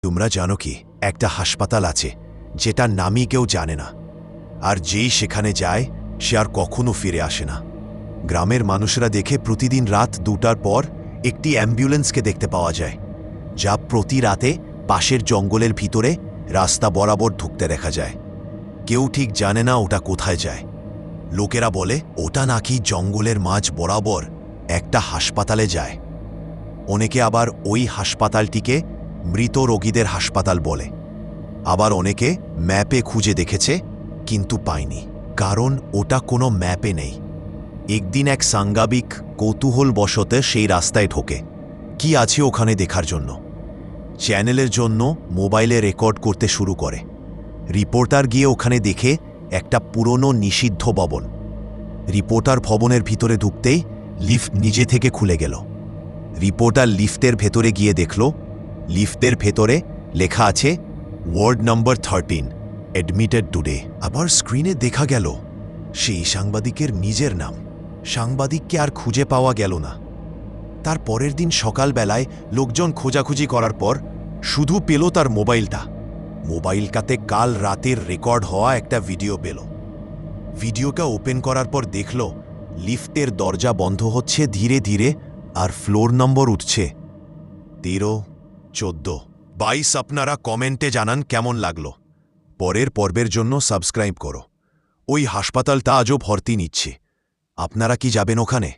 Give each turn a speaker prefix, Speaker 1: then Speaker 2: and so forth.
Speaker 1: তোমরা জানো কি, একটা হাসপাতাল আছে যেটার নামই কেউ জানে না, আর যেই সেখানে যায় সে আর কখনো ফিরে আসে না। গ্রামের মানুষরা দেখে প্রতিদিন রাত 2টার পর একটি অ্যাম্বুলেন্সকে দেখতে পাওয়া যায়, যা প্রতি রাতে পাশের জঙ্গলের ভিতরে রাস্তা বরাবর ঢুকতে দেখা যায়। কেউ ঠিক জানে না ওটা কোথায় যায়। লোকেরা বলে ওটা নাকি জঙ্গলের মাঝ বরাবর একটা হাসপাতালে যায়। অনেকে আবার ওই হাসপাতালটিকে মৃত রোগীদের হাসপাতাল বলে। আবার অনেকে ম্যাপে খুঁজে দেখেছে কিন্তু পায়নি, কারণ ওটা কোনো ম্যাপে নেই। একদিন এক সাংবাদিক কৌতূহলবশতে সেই রাস্তায় ঢোকে, কি আছে ওখানে দেখার জন্য। চ্যানেলের জন্য মোবাইলে রেকর্ড করতে শুরু করে। রিপোর্টার গিয়ে ওখানে দেখে একটা পুরনো নিষিদ্ধ ভবন। রিপোর্টার ভবনের ভিতরে ঢুকতেই লিফট নিজে থেকে খুলে গেল। রিপোর্টার লিফটের ভেতরে গিয়ে দেখল, লিফটের ভেতরে লেখা আছে ওয়ার্ড নম্বর 13, অ্যাডমিটেড টুডে। আবার স্ক্রিনে দেখা গেল সেই সাংবাদিকের নিজের নাম। সাংবাদিককে আর খুঁজে পাওয়া গেল না। তার পরের দিন সকালবেলায় লোকজন খোঁজাখুঁজি করার পর শুধু পেল তার মোবাইলটা। মোবাইলটাতে কাল রাতের রেকর্ড হওয়া একটা ভিডিও পেল। ভিডিওটা ওপেন করার পর দেখল লিফটের দরজা বন্ধ হচ্ছে ধীরে ধীরে, আর ফ্লোর নম্বর উঠছে 13, 14, 22। আপনারা কমেন্টে জানান কেমন লাগলো। পরের পর্বের জন্য সাবস্ক্রাইব করো। ওই হাসপাতালটা আজও ভর্তি নিচ্ছে। আপনারা কি যাবেন ওখানে?